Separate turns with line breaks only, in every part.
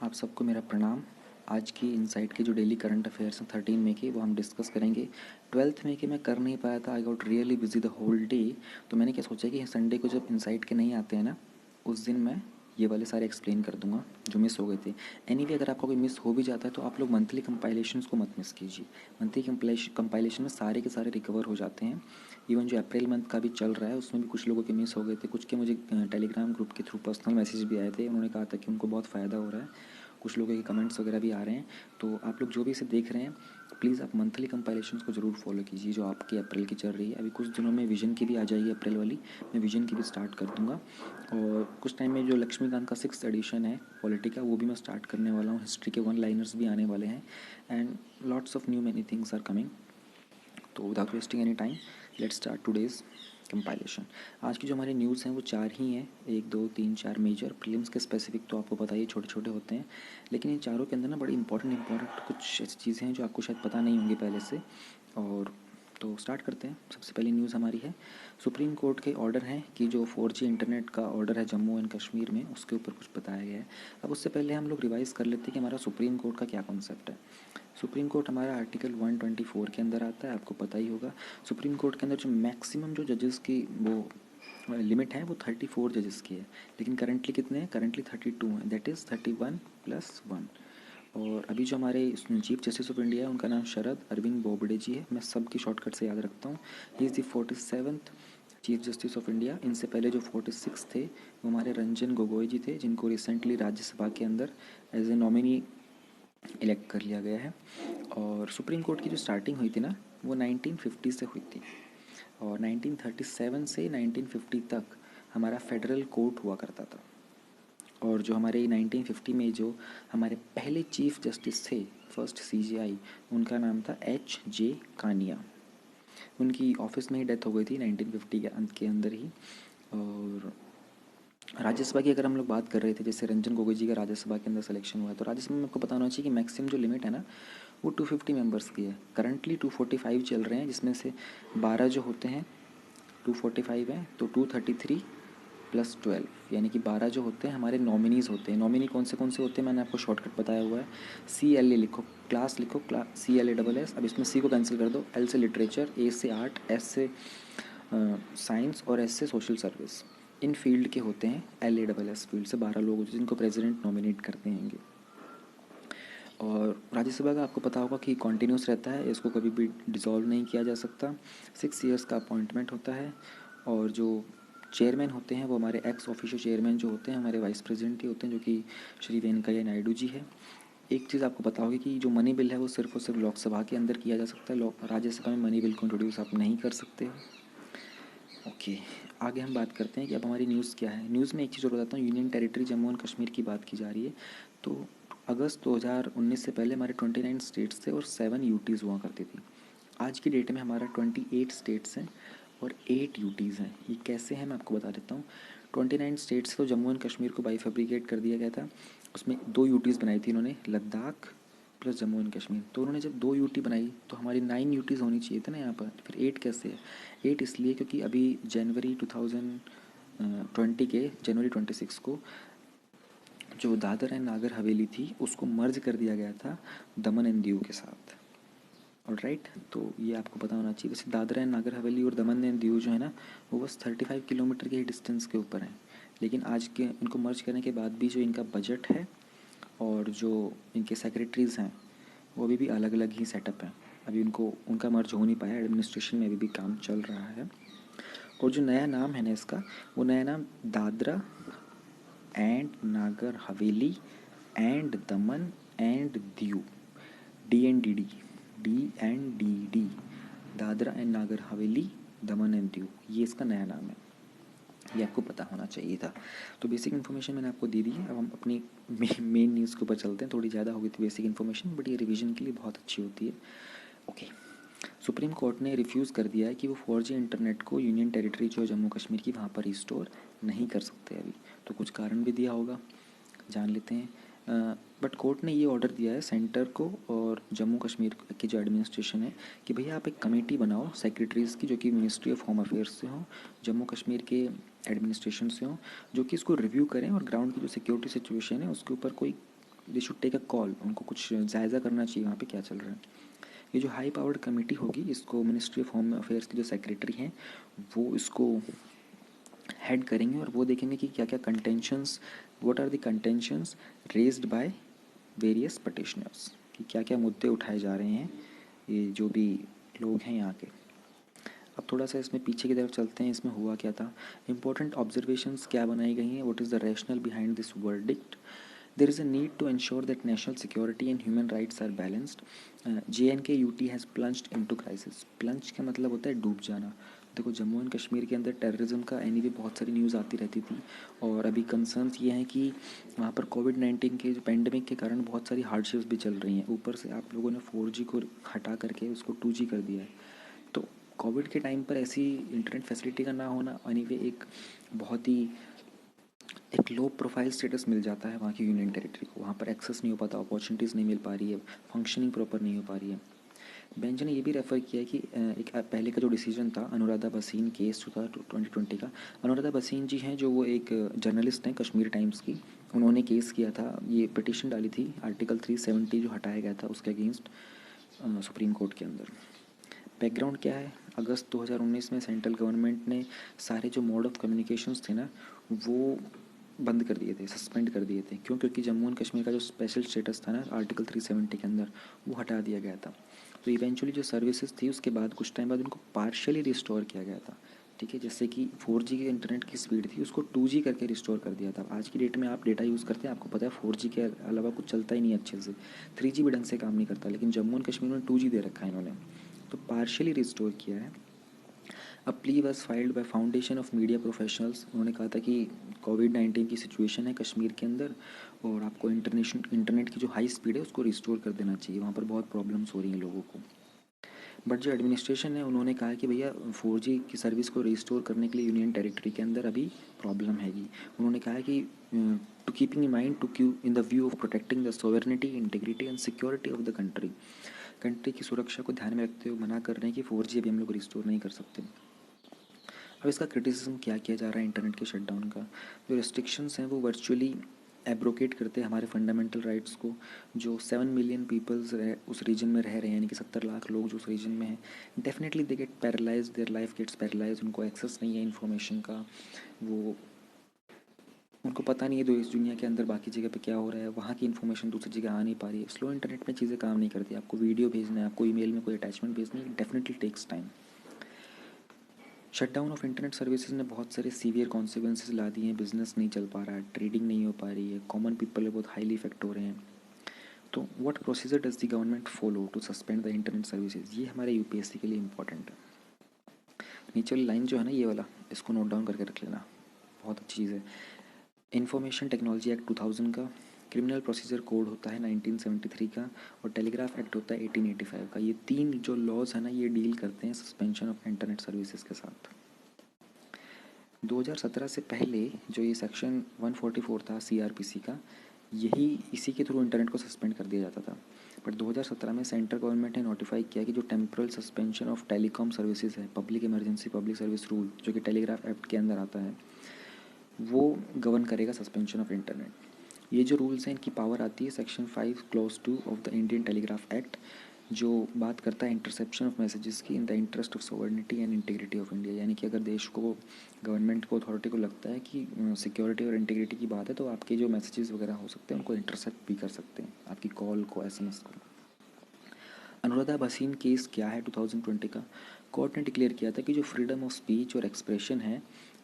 आप सबको मेरा प्रणाम। आज की इनसाइट के जो डेली करंट अफेयर्स हैं 13 मई के, वो हम डिस्कस करेंगे। 12 मई के मैं कर नहीं पाया था, I got really busy the whole day. तो मैंने क्या सोचा कि संडे को जब इनसाइट के नहीं आते हैं ना, उस दिन मैं ये वाले सारे एक्सप्लेन कर दूंगा जो मिस हो गए थे। एनीवे अगर आपका कोई मिस हो भी जाता है तो आप लोग मंथली कंपाइलेशंस को मत मिस कीजिए। मंथली कंपाइलेशन में सारे के सारे रिकवर हो जाते हैं। इवन जो अप्रैल मंथ का भी चल रहा है उसमें भी कुछ लोगों के मिस हो गए थे। कुछ के मुझे टेलीग्राम ग्रुप के थ्रू पर्सनल मैसेज भी आए थे, उन्होंने कहा था कि उनको बहुत फ़ायदा हो रहा है। कुछ लोगों के कमेंट्स वगैरह भी आ रहे हैं। तो आप लोग जो भी इसे देख रहे हैं, प्लीज़ आप मंथली कंपाइलेशंस को ज़रूर फॉलो कीजिए जो आपकी अप्रैल की चल रही है। अभी कुछ दिनों में विजन की भी आ जाएगी अप्रैल वाली, मैं विजन की भी स्टार्ट कर दूंगा। और कुछ टाइम में जो लक्ष्मीकांत का 6th एडिशन है पॉलिटी का, वो भी मैं स्टार्ट करने वाला हूँ। हिस्ट्री के 1 लाइनर्स भी आने वाले हैं and lots of new many things are coming. तो without wasting any time let's start today's compilation. आज की जो हमारी न्यूज़ हैं वो 4 ही हैं, 1 2 3 4 मेजर। प्रीलिम्स के स्पेसिफिक तो आपको पता ही छोटे छोटे होते हैं, लेकिन इन चारों के अंदर ना बड़ी इंपॉर्टेंट कुछ ऐसी चीज़ें हैं जो आपको शायद पता नहीं होंगी पहले से। और तो स्टार्ट करते हैं। सबसे पहली न्यूज़ हमारी है, सुप्रीम कोर्ट के ऑर्डर हैं कि जो 4G इंटरनेट का ऑर्डर है जम्मू एंड कश्मीर में, उसके ऊपर कुछ बताया गया है। अब उससे पहले हम लोग रिवाइज़ कर लेते हैं कि हमारा सुप्रीम कोर्ट का क्या कॉन्सेप्ट है। सुप्रीम कोर्ट हमारा आर्टिकल 124 के अंदर आता है, आपको पता ही होगा। सुप्रीम कोर्ट के अंदर जो मैक्सिमम जो जजेस की वो लिमिट है वो 34 जजेस की है, लेकिन करंटली कितने हैं? करंटली 32 हैं, दैट इज़ 31+1। और अभी जो हमारे चीफ जस्टिस ऑफ इंडिया है उनका नाम शरद अरविंद बोबडे जी है। मैं सबकी शॉर्टकट से याद रखता हूँ। He is the 47th chief justice of India. इनसे पहले जो 46 थे वो हमारे रंजन गोगोई जी थे, जिनको रिसेंटली राज्यसभा के अंदर एज ए नॉमिनी इलेक्ट कर लिया गया है। और सुप्रीम कोर्ट की जो स्टार्टिंग हुई थी ना, वो 1950 से हुई थी। और 1937 से 1950 तक हमारा फेडरल कोर्ट हुआ करता था। और जो हमारे 1950 में जो हमारे पहले चीफ जस्टिस थे, फर्स्ट CJI, उनका नाम था H.J. कानिया। उनकी ऑफिस में ही डेथ हो गई थी 1950 के अंत के अंदर ही। और राज्यसभा की अगर हम लोग बात कर रहे थे, जैसे रंजन गोगोई जी का राज्यसभा के अंदर सिलेक्शन हुआ है, तो राज्यसभा में आपको पता होना चाहिए कि मैक्सिमम जो लिमिट है ना वो 250 मेंबर्स की है। करंटली 245 चल रहे हैं, जिसमें से 12 जो होते हैं 245 हैं, तो 233+12 यानी कि 12 जो होते हैं हमारे नॉमिनीज़ होते हैं। नॉमिनी कौन से होते हैं मैंने आपको शॉर्टकट बताया हुआ है। CLA लिखो, क्लास लिखो, CLASS। अब इसमें C को कैंसिल कर दो, L से लिटरेचर, A से आर्ट, S से साइंस और S से सोशल सर्विस। इन फील्ड के होते हैं LASS फील्ड से 12 लोग होते हैं जिनको प्रेसिडेंट नॉमिनेट करते हैं। और राज्यसभा का आपको पता होगा कि कॉन्टीन्यूस रहता है, इसको कभी भी डिसॉल्व नहीं किया जा सकता। 6 ईयर्स का अपॉइंटमेंट होता है। और जो चेयरमैन होते हैं वो हमारे एक्स ऑफिशियल चेयरमैन जो होते हैं हमारे वाइस प्रेसिडेंट ही होते हैं, जो कि श्री वेंकैया नायडू जी है। एक चीज़ आपको पता होगी कि जो मनी बिल है वो सिर्फ और सिर्फ लोकसभा के अंदर किया जा सकता है, राज्यसभा में मनी बिल को इंट्रोड्यूस आप नहीं कर सकते हो। ओके, आगे हम बात करते हैं कि अब हमारी न्यूज़ क्या है। न्यूज़ में एक चीज़ और बताता हूँ, union territory Jammu and Kashmir की बात की जा रही है। तो अगस्त 2019 से पहले हमारे 29 स्टेट्स थे और 7 यूटीज़ हुआ करती थी। आज की डेट में हमारा 28 स्टेट्स हैं और 8 यूटीज़ हैं। ये कैसे हैं मैं आपको बता देता हूँ। 29 स्टेट्स तो जम्मू एंड कश्मीर को बाईफैब्रिकेट कर दिया गया था, उसमें 2 यूटीज़ बनाई थी इन्होंने, लद्दाख प्लस जम्मू एंड कश्मीर। तो उन्होंने जब 2 यूटी बनाई तो हमारी 9 यूटीज़ होनी चाहिए थी ना यहाँ पर, फिर 8 कैसे है? 8 इसलिए क्योंकि अभी जनवरी 2020 के जनवरी 26 को जो दादर एंड नागर हवेली थी उसको मर्ज कर दिया गया था दमन एंड दीव के साथ। ऑलराइट, तो ये आपको पता होना चाहिए। वैसे दादरा एंड नागर हवेली और दमन एंड दीव जो है ना, वो बस 35 किलोमीटर के ही डिस्टेंस के ऊपर हैं। लेकिन आज के इनको मर्ज करने के बाद भी जो इनका बजट है और जो इनके सेक्रेटरीज़ हैं वो अभी भी अलग अलग ही सेटअप हैं। अभी उनको उनका मर्ज हो नहीं पाया, एडमिनिस्ट्रेशन में अभी भी काम चल रहा है। और जो नया नाम है ना इसका, वो नया नाम Dadra and Nagar Haveli and Daman and Diu, DNDD, Dadra and Nagar Haveli, Daman and Diu, ये इसका नया नाम है। ये आपको पता होना चाहिए था। तो बेसिक इन्फॉर्मेशन मैंने आपको दे दी है। अब हम अपनी मेन न्यूज़ के ऊपर चलते हैं। थोड़ी ज़्यादा हो गई थी बेसिक इन्फॉर्मेशन, बट ये रिवीजन के लिए बहुत अच्छी होती है। ओके, सुप्रीम कोर्ट ने रिफ्यूज़ कर दिया है कि वो 4G इंटरनेट को यूनियन टेरिटरी जो जम्मू कश्मीर की वहाँ पर रिस्टोर नहीं कर सकते अभी। तो कुछ कारण भी दिया होगा, जान लेते हैं। बट कोर्ट ने ये ऑर्डर दिया है सेंटर को और जम्मू कश्मीर की जो एडमिनिस्ट्रेशन है कि भैया आप एक कमेटी बनाओ सेक्रेटरीज़ की, जो कि मिनिस्ट्री ऑफ होम अफेयर्स से हो, जम्मू कश्मीर के एडमिनिस्ट्रेशन से हो, जो कि इसको रिव्यू करें और ग्राउंड की जो सिक्योरिटी सिचुएशन है उसके ऊपर कोई they should take a call, उनको कुछ जायज़ा करना चाहिए वहाँ पे क्या चल रहा है। ये जो हाई पावर्ड कमेटी होगी, इसको मिनिस्ट्री ऑफ होम अफेयर्स के जो सेक्रेटरी हैं वो इसको हेड करेंगे, और वो देखेंगे कि क्या क्या contentions, what are the contentions raised by various petitioners, कि क्या क्या मुद्दे उठाए जा रहे हैं ये जो भी लोग हैं यहाँ के। अब थोड़ा सा इसमें पीछे की तरफ चलते हैं, इसमें हुआ क्या था, इंपॉर्टेंट ऑब्जर्वेशंस क्या बनाई गई हैं, what is the rationale behind this verdict. There is a need to ensure that national security and human rights are balanced. JNK-UT has plunged into crisis. Plunge का मतलब होता है डूब जाना। देखो, जम्मू एंड कश्मीर के अंदर टेररिज्म का एनी बहुत सारी न्यूज़ आती रहती थी, और अभी कंसर्न्स ये हैं कि वहाँ पर कोविड-19 के जो पेंडेमिक के कारण बहुत सारी हार्डशिप्स भी चल रही हैं। ऊपर से आप लोगों ने 4G को हटा करके उसको 2G कर दिया है। तो कोविड के टाइम पर ऐसी इंटरनेट फैसिलिटी का ना होना एनीवे एक बहुत ही एक लो प्रोफाइल स्टेटस मिल जाता है वहाँ की यूनियन टेरिटरी को। वहाँ पर एक्सेस नहीं हो पाता, अपॉर्चुनिटीज़ नहीं मिल पा रही है, फंक्शनिंग प्रॉपर नहीं हो पा रही है। बेंच ने ये भी रेफ़र किया है कि एक पहले का जो डिसीजन था अनुराधा भसीन केस जो था 2020 का, अनुराधा भसीन जी हैं जो वो एक जर्नलिस्ट हैं कश्मीर टाइम्स की, उन्होंने केस किया था, ये पिटिशन डाली थी आर्टिकल 370 जो हटाया गया था उसके अगेंस्ट सुप्रीम कोर्ट के अंदर। बैकग्राउंड क्या है, अगस्त 2019 में सेंट्रल गवर्नमेंट ने सारे जो मोड ऑफ कम्युनिकेशंस थे ना वो बंद कर दिए थे, सस्पेंड कर दिए थे। क्यों? क्योंकि जम्मू एंड कश्मीर का जो स्पेशल स्टेटस था ना आर्टिकल 370 के अंदर, वो हटा दिया गया था। तो इवेंचुअली जो सर्विसेज थी उसके बाद कुछ टाइम बाद उनको पार्शियली रिस्टोर किया गया था। ठीक है, जैसे कि 4G की इंटरनेट की स्पीड थी उसको 2G करके रिस्टोर कर दिया था। आज की डेट में आप डेटा यूज़ करते हैं, आपको पता है 4G के अलावा कुछ चलता ही नहीं अच्छे से, 3G भी ढंग से काम नहीं करता, लेकिन जम्मू एंड कश्मीर में 2G दे रखा है इन्होंने, तो पार्शियली रिस्टोर किया है। अ plea was filed by foundation of media professionals. उन्होंने कहा था कि कोविड-19 की सिचुएशन है कश्मीर के अंदर, और आपको इंटरनेट की जो हाई स्पीड है उसको रिस्टोर कर देना चाहिए, वहाँ पर बहुत प्रॉब्लम्स हो रही हैं लोगों को। बट जो एडमिनिस्ट्रेशन है उन्होंने कहा कि भैया 4G की सर्विस को रिस्टोर करने के लिए यूनियन टेरिटरी के अंदर अभी प्रॉब्लम हैगी। उन्होंने कहा है कि to keeping in mind to queue in the view of protecting the sovereignty, integrity and security of the country की सुरक्षा को ध्यान में रखते हुए मना कर रहे हैं कि 4G अभी हम लोग रिस्टोर नहीं कर सकते। अब इसका क्रिटिसिज्म क्या किया जा रहा है इंटरनेट के शटडाउन का, जो रिस्ट्रिक्शंस हैं वो वर्चुअली एब्रोकेट करते हैं हमारे फंडामेंटल राइट्स को। जो 7 मिलियन पीपल्स उस रीजन में रह रहे हैं, यानी कि 70 लाख लोग जो उस रीजन में हैं, definitely they get paralyse, their life gets paralyse, उनको एक्सेस नहीं है इन्फॉर्मेशन का, वो उनको पता नहीं है दो इस दुनिया के अंदर बाकी जगह पे क्या हो रहा है, वहाँ की इन्फॉर्मेशन दूसरी जगह आ नहीं पा रही है। स्लो इंटरनेट में चीज़ें काम नहीं करती, आपको वीडियो भेजना है, आपको ईमेल में कोई अटैचमेंट भेजनी है, definitely takes time. Shutdown of internet services ने बहुत सारे सीवियर कॉन्सिक्वेंसेस ला दिए हैं, बिजनेस नहीं चल पा रहा है, ट्रेडिंग नहीं हो पा रही है, कॉमन पीपल बहुत हाईली इफेक्ट हो रहे हैं। तो what procedure does the government follow to suspend the internet services, ये हमारे यूपीएससी के लिए इंपॉर्टेंट है। नीचे वाली लाइन जो है ना ये वाला, इसको नोट डाउन करके रख लेना, बहुत अच्छी चीज़ है। इंफॉर्मेशन टेक्नोलॉजी एक्ट 2000 का, क्रिमिनल प्रोसीजर कोड होता है 1973 का, और टेलीग्राफ एक्ट होता है 1885 का। ये तीन जो लॉज है ना ये डील करते हैं सस्पेंशन ऑफ इंटरनेट सर्विसेज के साथ। 2017 से पहले जो ये सेक्शन 144 था सीआरपीसी का, यही इसी के थ्रू इंटरनेट को सस्पेंड कर दिया जाता था। बट 2017 में सेंट्रल गवर्नमेंट ने नोटिफाई किया कि जो temporal suspension of telecom services है, public emergency public service rule जो कि टेलीग्राफ एक्ट के अंदर आता है, वो गवर्न करेगा सस्पेंशन ऑफ इंटरनेट। ये जो रूल्स हैं इनकी पावर आती है section 5 clause 2 of the Indian telegraph act, जो बात करता है इंटरसेप्शन ऑफ मैसेजेस की in the interest of sovereignty and integrity of India. यानी कि अगर देश को, गवर्नमेंट को, अथॉरिटी को लगता है कि सिक्योरिटी और इंटीग्रिटी की बात है तो आपके जो मैसेजेस वगैरह हो सकते हैं उनको इंटरसेप्ट भी कर सकते हैं, आपकी कॉल को, एसएमएस को। अनुराधा भसीन केस क्या है 2020 का, कोर्ट ने डिक्लेयर किया था कि जो फ्रीडम ऑफ स्पीच और एक्सप्रेशन है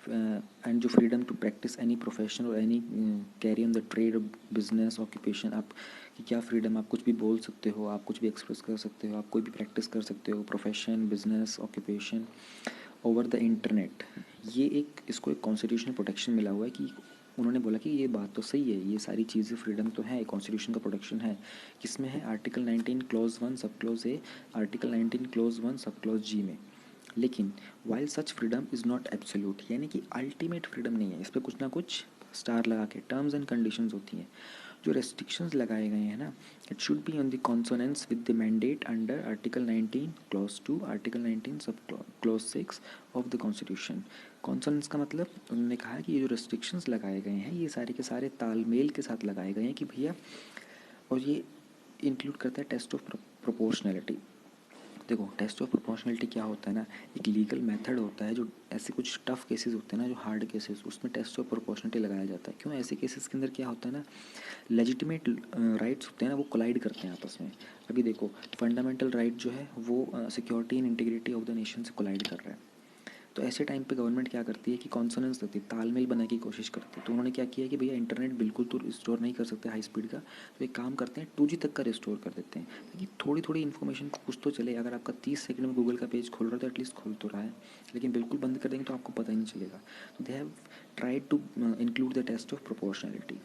एंड जो freedom to practise any profession और any carry on the trade, business, occupation, आप कि क्या फ्रीडम, आप कुछ भी बोल सकते हो, आप कुछ भी एक्सप्रेस कर सकते हो, आप कोई भी प्रैक्टिस कर सकते हो, profession, business, occupation over the internet. ये एक, इसको एक कॉन्स्टिट्यूशनल प्रोटेक्शन मिला हुआ है कि उन्होंने बोला कि ये बात तो सही है, ये सारी चीज़ें फ्रीडम तो है, कॉन्स्टिट्यूशन का प्रोटेक्शन है। किसमें है? Article 19 clause 1 sub clause A, article 19 clause 1 sub clause जी में। लेकिन while such freedom is not absolute, यानी कि अल्टीमेट फ्रीडम नहीं है, इस पर कुछ ना कुछ स्टार लगा के टर्म्स एंड कंडीशंस होती हैं। जो रेस्ट्रिक्शंस लगाए गए हैं ना, it should be on the consonance with the mandate under article 19 clause 2, article 19 sub clause 6 of the constitution. Consonance का मतलब उन्होंने कहा कि ये जो रेस्ट्रिक्शंस लगाए गए हैं ये सारे के सारे तालमेल के साथ लगाए गए हैं कि भैया और ये इंक्लूड करता है टेस्ट ऑफ प्रोपोर्शनैलिटी। देखो टेस्ट ऑफ प्रोपोर्शनलिटी क्या होता है ना, एक लीगल मेथड होता है जो ऐसे कुछ टफ केसेस होते हैं ना, जो हार्ड केसेस, उसमें टेस्ट ऑफ प्रोपोर्शनलिटी लगाया जाता है। क्यों? ऐसे केसेस के अंदर क्या होता है ना, लेजिटिमेट राइट्स होते हैं ना, वो कोलाइड करते हैं आपस में। अभी देखो फंडामेंटल राइट जो है वो security and integrity of the nation से कोलाइड कर रहा है। तो ऐसे टाइम पे गवर्नमेंट क्या करती है कि कॉन्सोनेंस देती है, तालमेल बनाने की कोशिश करती है। तो उन्होंने क्या किया कि भैया इंटरनेट बिल्कुल तो रिस्टोर नहीं कर सकते हाई स्पीड का, तो एक काम करते हैं 2G तक का रिस्टोर कर देते हैं, ताकि थोड़ी थोड़ी इन्फॉर्मेशन को कुछ तो चले। अगर आपका 30 सेकंड में गूगल का पेज खोल रहा है तो एटलीस्ट खोल तो रहा है, लेकिन बिल्कुल बंद कर देंगे तो आपको पता ही नहीं चलेगा। तो they have tried to include the test of proportionality.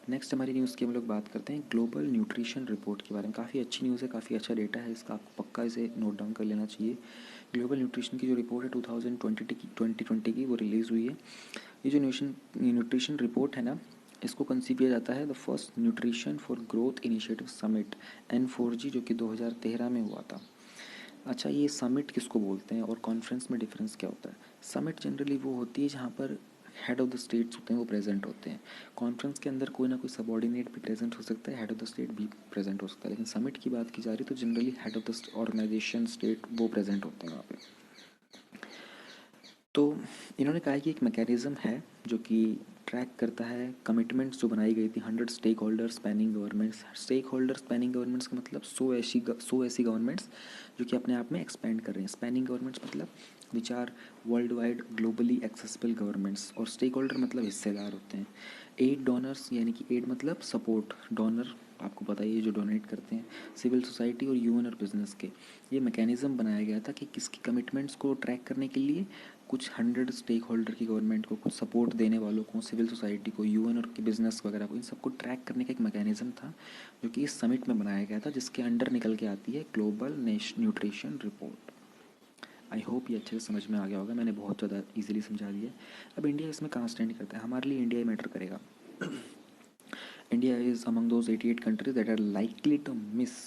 Next हमारी न्यूज़ की हम लोग बात करते हैं ग्लोबल न्यूट्रिशन रिपोर्ट के बारे में। काफ़ी अच्छी न्यूज़ है, काफ़ी अच्छा डेटा है इसका, आपको पक्का इसे नोट डाउन कर लेना चाहिए। ग्लोबल न्यूट्रिशन की जो रिपोर्ट है 2020 की वो रिलीज़ हुई है। ये जो न्यूट्रिशन रिपोर्ट है ना, इसको कंसीव किया जाता है the first nutrition for growth initiative summit N4G, जो कि 2013 में हुआ था। अच्छा, ये समिट किसको बोलते हैं और कॉन्फ्रेंस में डिफरेंस क्या होता है? समिट जनरली वो होती है जहाँ पर हेड ऑफ़ द स्टेट्स होते हैं, वो प्रेजेंट होते हैं। कॉन्फ्रेंस के अंदर कोई ना कोई सबॉर्डिनेट भी प्रेजेंट हो सकता है, हेड ऑफ़ द स्टेट भी प्रेजेंट हो सकता है, लेकिन समिट की बात की जा रही है तो generally head of the organisation state वो प्रेजेंट होते हैं वहाँ पे। तो इन्होंने कहा है कि एक मैकेनिज़्म है जो कि ट्रैक करता है कमिटमेंट्स जो बनाई गई थी 100 stakeholder spanning governments. Stakeholder spanning governments का मतलब 100 ऐसी गवर्नमेंट्स जो कि अपने आप में एक्सपेंड कर रही हैं। स्पैनिंग गवर्नमेंट्स मतलब which are worldwide globally accessible governments, और स्टेक होल्डर मतलब हिस्सेदार होते हैं। एड डोनर्स, यानी कि एड मतलब सपोर्ट, डोनर आपको पता ही है जो डोनेट करते हैं, सिविल सोसाइटी और यूएन और बिजनेस के। ये मैकेनिज़्म बनाया गया था कि किसकी कमिटमेंट्स को ट्रैक करने के लिए कुछ 100 स्टेक होल्डर की गवर्नमेंट को, कुछ सपोर्ट देने वालों को, सिविल सोसाइटी को, यूएन और के बिजनेस वगैरह को, इन सबको ट्रैक करने का एक मैकेनिज़्म था जो कि इस समिट में बनाया गया था, जिसके अंडर निकल के आती है global nutrition report. I hope ये अच्छे से समझ में आ गया होगा, मैंने बहुत ज़्यादा इजीली समझा दिया। अब इंडिया इसमें कहाँ स्टैंड करता है? हमारे लिए इंडिया ही मैटर करेगा। India is among those 88 countries that are likely to miss.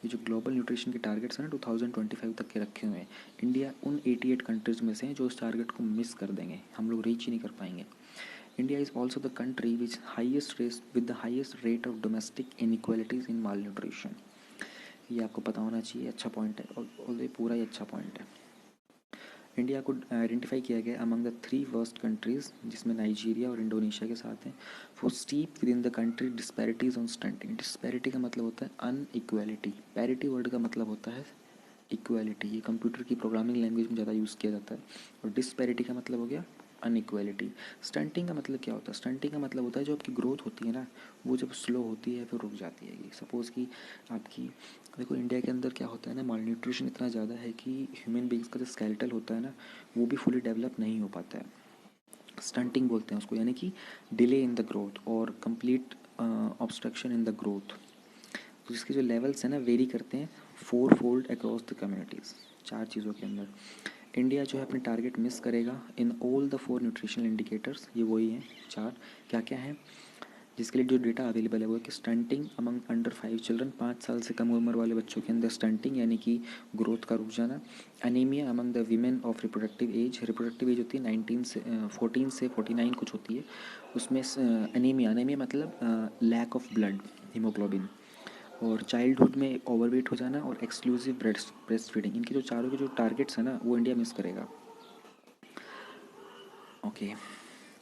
ये जो ग्लोबल न्यूट्रिशन के टारगेट्स हैं ना 2025 तक के रखे हुए हैं, इंडिया उन 88 कंट्रीज में से हैं जो उस टारगेट को मिस कर देंगे, हम लोग रीच ही नहीं कर पाएंगे। India is also the country with the highest rate of domestic inequalities in mall nutrition. ये आपको पता होना चाहिए, अच्छा पॉइंट है, और ये पूरा ही अच्छा पॉइंट है। इंडिया को आइडेंटिफाई किया गया अमंग द 3 वर्स्ट कंट्रीज़, जिसमें नाइजीरिया और इंडोनेशिया के साथ हैं, for steep with in the country disparities on stunting. Disparity का मतलब होता है अनइक्वालिटी, पैरिटी वर्ड का मतलब होता है इक्वालिटी। ये कंप्यूटर की प्रोग्रामिंग लैंग्वेज में ज़्यादा यूज़ किया जाता है। और डिस्पैरिटी का मतलब हो गया अनइक्वालिटी। स्टंटिंग का मतलब क्या होता है? स्टंटिंग का मतलब होता है जो आपकी ग्रोथ होती है ना, वो जब स्लो होती है फिर रुक जाती है। सपोज़ कि आपकी, देखो इंडिया के अंदर क्या होता है ना, माल न्यूट्रिशन इतना ज़्यादा है कि ह्यूमन बींग्स का जो स्केलेटल होता है ना, वो भी फुली डेवलप नहीं हो पाता है। स्टंटिंग बोलते हैं उसको, यानी कि डिले इन द ग्रोथ और complete obstruction in the growth. तो इसके जो लेवल्स हैं ना वेरी करते हैं 4 फोल्ड अक्रॉस द कम्युनिटीज़, 4 चीज़ों के अंदर। इंडिया जो है अपने टारगेट मिस करेगा in all the 4 nutritional indicators. ये वही हैं 4, क्या क्या हैं जिसके लिए जो डेटा अवेलेबल है वो है कि स्टंटिंग अमंग अंडर 5 चिल्ड्रन, 5 साल से कम उम्र वाले बच्चों के अंदर स्टंटिंग यानी कि ग्रोथ का रुक जाना। Anaemia among the women of reproductive as होती है 14 से 49 कुछ होती है, उसमें एनीमिया मतलब लैक ऑफ ब्लड, हीमोग्लोबिन। और चाइल्डहुड में ओवरवेट हो जाना और एक्सक्लूसिव ब्रेस्ट फीडिंग, इनके जो चारों के जो टारगेट्स हैं ना वो इंडिया मिस करेगा। ओके,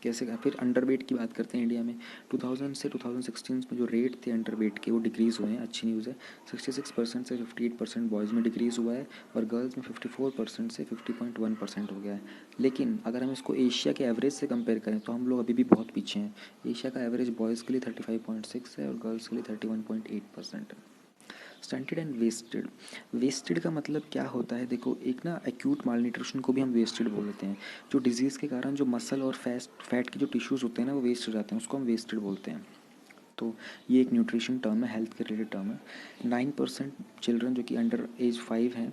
कैसे का फिर अंडर वेट की बात करते हैं इंडिया में। 2000 से 2016 में जो रेट थे अंडर वेट के वो डिक्रीज़ हुए हैं, अच्छी न्यूज़ है। 66% से 58% बॉयज़ में डिक्रीज़ हुआ है और गर्ल्स में 54% से 50.1% हो गया है। लेकिन अगर हम इसको एशिया के एवरेज से कंपेयर करें तो हम लोग अभी भी बहुत पीछे हैं। एशिया का एवरेज बॉयज़ के लिए 35.6 है और गर्ल्स के लिए 31.8% है। स्टंटेड एंड वेस्टेड, वेस्टेड का मतलब क्या होता है? देखो एक ना एक्यूट माल न्यूट्रिशन को भी हम वेस्टेड बोल देते हैं। जो डिजीज़ के कारण जो मसल और फैट के जो टिश्यूज़ होते हैं ना वो वेस्ट हो जाते हैं, उसको हम वेस्टेड बोलते हैं। तो ये एक न्यूट्रिशन टर्म है, हेल्थ के रिलेटेड टर्म है। 9% चिल्ड्रन जो कि अंडर एज 5 हैं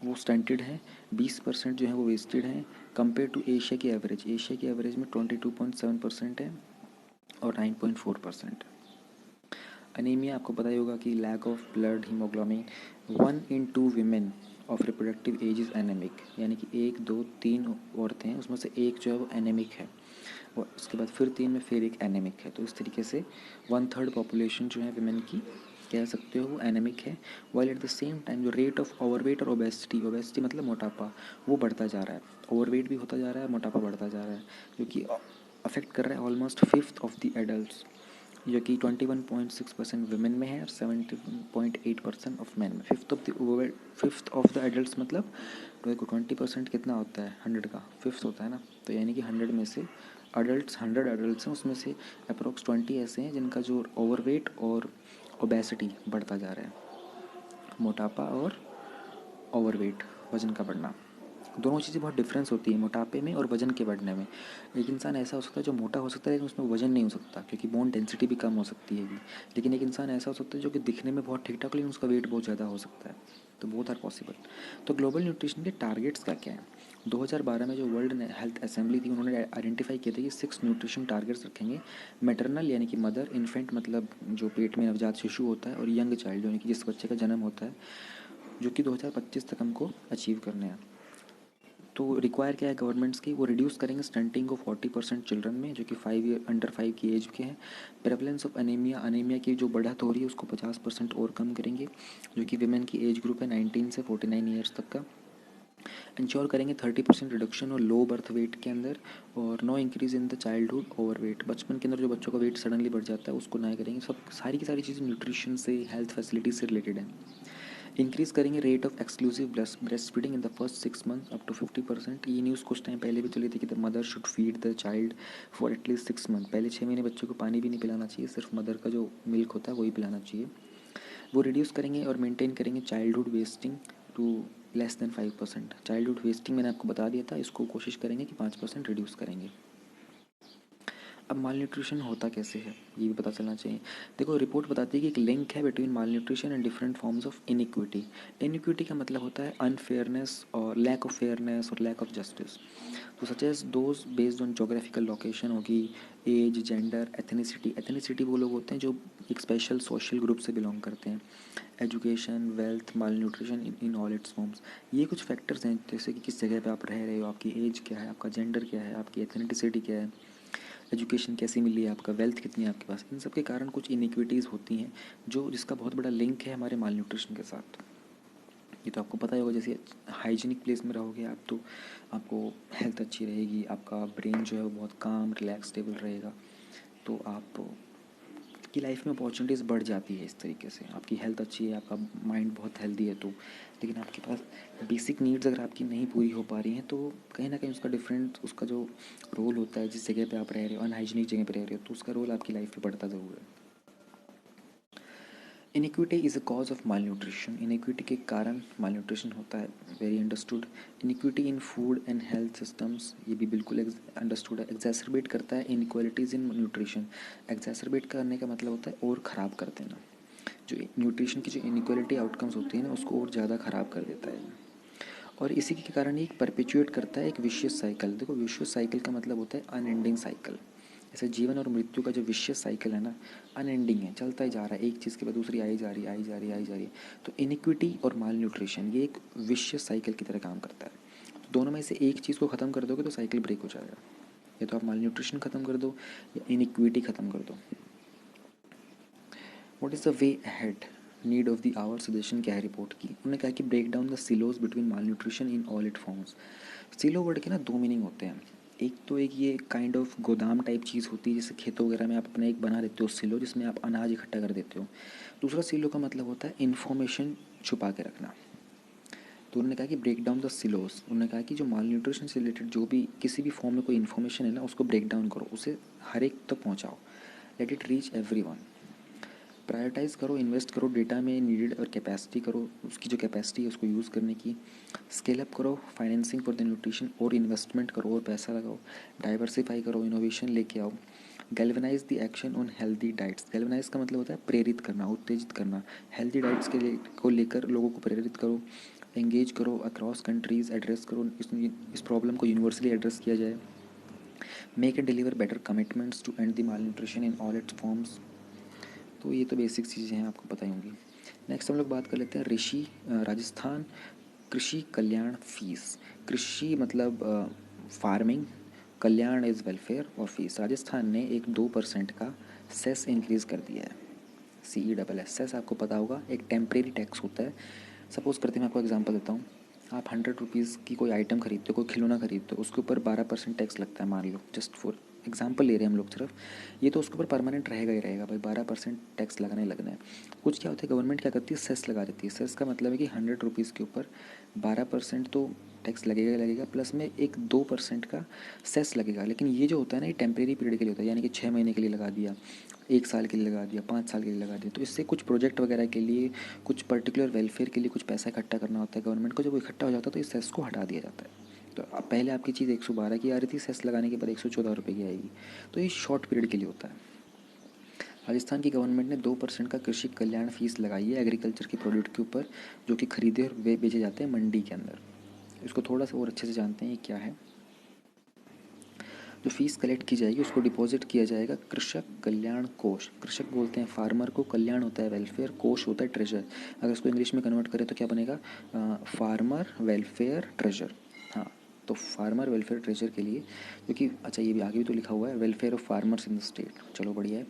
वो स्टंटेड हैं, 20% जो है वो वेस्टेड हैं कंपेयर टू एशिया की एवरेज। एशिया की एवरेज में 22.7% है और 9.4%। अनीमिया आपको पता ही होगा कि lack of blood haemoglobin. 1 in 2 women of reproductive age is anaemic, यानी कि 1 2 3 औरतें हैं उसमें से एक जो है वो एनेमिक है। और उसके बाद फिर 3 में फिर एक एनेमिक है। तो इस तरीके से 1/3 पॉपुलेशन जो है विमेन की कह सकते हो वो एनेमिक है। While at the same time जो रेट ऑफ ओवरवेट और ओबेसिटी, ओबेसिटी मतलब मोटापा, वो बढ़ता जा रहा है। ओवरवेट भी होता जा रहा है, मोटापा बढ़ता जा रहा है, जो कि अफेक्ट कर रहा है almost fifth of the adult, जो कि 21.6% वुमेन में है और 17.8% ऑफ मैन में। फिफ्थ ऑफ द एडल्ट मतलब देखो 20% कितना होता है 100 का, फिफ्थ होता है ना। तो यानी कि 100 में से अडल्ट 100 अडल्ट हैं, उसमें से अप्रोक्स 20 ऐसे हैं जिनका जो ओवरवेट और ओबेसिटी बढ़ता जा रहा है। मोटापा और ओवरवेट, वज़न का बढ़ना, दोनों चीज़ें बहुत डिफरेंस होती है मोटापे में और वज़न के बढ़ने में। एक इंसान ऐसा हो सकता है जो मोटा हो सकता है लेकिन उसमें वज़न नहीं हो सकता, क्योंकि बोन डेंसिटी भी कम हो सकती है। लेकिन एक इंसान ऐसा हो सकता है जो कि दिखने में बहुत ठीक ठाक लेकिन उसका वेट बहुत ज़्यादा हो सकता है। तो बोथ आर पॉसिबल। तो ग्लोबल न्यूट्रिशन के टारगेट्स का क्या है? 2012 में जो वर्ल्ड हेल्थ असेंबली थी उन्होंने आइडेंटिफाई किए थे कि 6 न्यूट्रिशन टारगेट्स रखेंगे। मैटरनल यानी कि मदर, इन्फेंट मतलब जो पेट में नवजात शिशु होता है, और यंग चाइल्ड यानी कि जिस बच्चे का जन्म होता है, जो कि 2025 तक हमको अचीव करने हैं। तो रिक्वायर क्या है गवर्नमेंट्स की? वो रिड्यूस करेंगे स्टंटिंग को 40% चिल्ड्रन में जो कि 5 ईयर अंडर 5 की एज के हैं। प्रेवलेंस ऑफ अनीमिया, अनीमिया की जो बढ़त हो रही है उसको 50% और कम करेंगे, जो कि विमेन की एज ग्रुप है 19 से 49 ईयर्स तक का। इंश्योर करेंगे 30% रिडक्शन और लो बर्थ वेट के अंदर, और no increase in the childhood overweight, बचपन के अंदर जो बच्चों का वेट सडनली बढ़ जाता है उसको ना करेंगे। सब सारी की सारी चीज़ें न्यूट्रिशन से, हेल्थ फैसिलिटी से रिलेटेड हैं। इंक्रीज करेंगे rate of exclusive breastfeeding in the first 6 months up to 50%। ये न्यूज़ कुछ टाइम पहले भी चली थी कि the mother should feed the child for at least 6 month. पहले 6 महीने बच्चों को पानी भी नहीं पिलाना चाहिए, सिर्फ मदर का जो मिल्क होता है वही पिलाना चाहिए। वो रिड्यूस करेंगे और मेंटेन करेंगे childhood wasting to less than 5%। Childhood wasting मैंने आपको बता दिया था, इसको कोशिश करेंगे कि 5% रिड्यूस करेंगे। अब माल न्यूट्रिशन होता कैसे है ये भी पता चलना चाहिए। देखो रिपोर्ट बताती है कि एक लिंक है between malnutrition and different forms of inequity. Inequity का मतलब होता है अनफेयरनेस और लैक ऑफ फेयरनेस और लैक ऑफ जस्टिस। तो such as those based on geographical location होगी, एज, जेंडर, एथनिसिटी। एथनिसिटी वो लोग होते हैं जो एक स्पेशल सोशल ग्रुप से बिलोंग करते हैं। Education, wealth, malnutrition in all its forms. ये कुछ फैक्टर्स हैं, जैसे कि किस जगह पे आप रह रहे हो, आपकी एज क्या है, आपका जेंडर क्या है, आपकी एथनिसिटी क्या है, एजुकेशन कैसी मिली है, आपका वेल्थ कितनी है आपके पास। इन सब के कारण कुछ इनिक्विटीज़ होती हैं जो जिसका बहुत बड़ा लिंक है हमारे माल न्यूट्रिशन के साथ। ये तो आपको पता ही होगा, जैसे हाइजीनिक प्लेस में रहोगे आप तो आपको हेल्थ अच्छी रहेगी, आपका ब्रेन जो है वो बहुत काम, रिलैक्स, स्टेबल रहेगा। तो आप की लाइफ में अपॉर्चुनिटीज़ बढ़ जाती है इस तरीके से। आपकी हेल्थ अच्छी है, आपका माइंड बहुत हेल्दी है, तो लेकिन आपके पास बेसिक नीड्स अगर आपकी नहीं पूरी हो पा रही हैं तो कहीं ना कहीं उसका डिफरेंट, उसका जो रोल होता है, जिस जगह पे आप रह रहे हो, अनहाइजीनिक जगह पे रह रहे हो, तो उसका रोल आपकी लाइफ में बढ़ता ज़रूर है। Inequity is a cause of mall nutrition. Inequity के कारण माल न्यूट्रिशन होता है, very understood. Inequity in food and health systems, ये भी बिल्कुल अंडरस्टूड है। एग्जैसरबेट करता है इनक्वालिटीज़ इन न्यूट्रिशन। एग्जैसरबेट करने का मतलब होता है और ख़राब कर देना। जो न्यूट्रिशन की जो इनक्वालिटी आउटकम्स होती है ना उसको और ज़्यादा ख़राब कर देता है, और इसी के कारण ये परपेचुएट करता है एक विशियस साइकिल। देखो विशियस साइकिल का मतलब होता है अनएंडिंग साइकिल। जैसे जीवन और मृत्यु का जो विशियस साइकिल है ना, अनएंडिंग है, चलता ही जा रहा है, एक चीज़ के बाद दूसरी आई जा रही, आई जा रही, आई जा रही है। तो इनिक्विटी और माल न्यूट्रिशन ये एक विशियस साइकिल की तरह काम करता है। तो दोनों में से एक चीज़ को ख़त्म कर दोगे तो साइकिल ब्रेक हो जाएगा। या तो आप माल न्यूट्रिशन ख़त्म कर दो या इनिक्विटी ख़त्म कर दो। What is the way ahead? Need of the hour suggestion क्या है रिपोर्ट की? उन्होंने कहा कि break down the silos between malnutrition in all it forms. Silo word के ना दो मीनिंग होते हैं। एक तो एक ये काइंड ऑफ गोदाम टाइप चीज़ होती है, जैसे खेतों वगैरह में आप अपना एक बना देते हो सिलो, जिसमें आप अनाज इकट्ठा कर देते हो। दूसरा सिलो का मतलब होता है इन्फॉर्मेशन छुपा के रखना। तो उन्होंने कहा कि ब्रेक डाउन द सिलोस। उन्होंने कहा कि जो माल न्यूट्रिशन से रिलेटेड जो भी किसी भी फॉर्म में कोई इन्फॉर्मेशन है ना उसको ब्रेक डाउन करो, उसे हर एक तक पहुँचाओ, let it reach everyone. Prioritise करो, इन्वेस्ट करो डेटा में, नीडेड और कैपेसिटी करो, उसकी जो कैपेसिटी है उसको यूज़ करने की। स्केल अप करो फाइनेंसिंग फॉर द न्यूट्रिशन, और इन्वेस्टमेंट करो और पैसा लगाओ। डाइवर्सिफाई करो, इनोवेशन लेके आओ। Galvanise the action on healthy diets. Galvanise का मतलब होता है प्रेरित करना, उत्तेजित करना। हेल्दी डाइट्स के लिए को लेकर लोगों को प्रेरित करो। एंगेज करो अक्रॉस कंट्रीज़, एड्रेस करो, इस प्रॉब्लम को यूनिवर्सली एड्रेस किया जाए। Make and deliver better commitments to end the malnutrition in all its forms. तो ये तो बेसिक चीज़ें हैं, आपको पता ही होंगी। नेक्स्ट हम लोग बात कर लेते हैं राजस्थान कृषि कल्याण फीस। कृषि मतलब फार्मिंग, कल्याण इज़ वेलफेयर और फीस। राजस्थान ने एक 2% का सेस इंक्रीज़ कर दिया है। CESS सेस आपको पता होगा एक टेम्परेरी टैक्स होता है। सपोज़ करते मैं आपको एग्जांपल देता हूँ, आप 100 रुपीज़ की कोई आइटम खरीदते हो, कोई खिलौना खरीदते हो, उसके ऊपर 12% टैक्स लगता है, मान लो, जस्ट फॉर एग्जांपल ले रहे हैं हम लोग सिर्फ। ये तो उसके ऊपर परमानेंट रहेगा ही रहेगा भाई, 12% टैक्स लगना ही लगना है। कुछ क्या होता है, गवर्नमेंट क्या करती है, सेस लगा देती है। सेस का मतलब है कि 100 रुपीज़ के ऊपर 12% तो टैक्स लगेगा ही लगेगा, प्लस में एक 2% का सेस लगेगा। लेकिन ये जो होता है ना, ये टेम्परेरी पीरियड के लिए होता है, यानी कि 6 महीने के लिए लगा दिया, 1 साल के लिए लगा दिया, 5 साल के लिए लगा दिया। तो इससे कुछ प्रोजेक्ट वगैरह के लिए, कुछ पर्टिकुलर वेलफेयर के लिए कुछ पैसा इकट्ठा करना होता है गवर्नमेंट को। जब वो इकट्ठा हो जाता है तो इस सेस को हटा दिया जाता है। तो अब पहले आपकी चीज़ 112 की आ रही थी, सेस लगाने के बाद 114 रुपये की आएगी। तो ये शॉर्ट पीरियड के लिए होता है। राजस्थान की गवर्नमेंट ने 2% का कृषि कल्याण फीस लगाई है एग्रीकल्चर के प्रोडक्ट के ऊपर, जो कि खरीदे और वे बेचे जाते हैं मंडी के अंदर। इसको थोड़ा सा और अच्छे से जानते हैं ये क्या है। जो फीस कलेक्ट की जाएगी उसको डिपॉजिट किया जाएगा कृषक कल्याण कोष। कृषक बोलते हैं फार्मर को, कल्याण होता है वेलफेयर, कोष होता है ट्रेजर। अगर इसको इंग्लिश में कन्वर्ट करें तो क्या बनेगा, फार्मर वेलफेयर ट्रेजर। हाँ, तो फार्मर वेलफेयर ट्रेजर के लिए, क्योंकि अच्छा ये भी आगे भी तो लिखा हुआ है, welfare of farmers in the state. चलो बढ़िया है।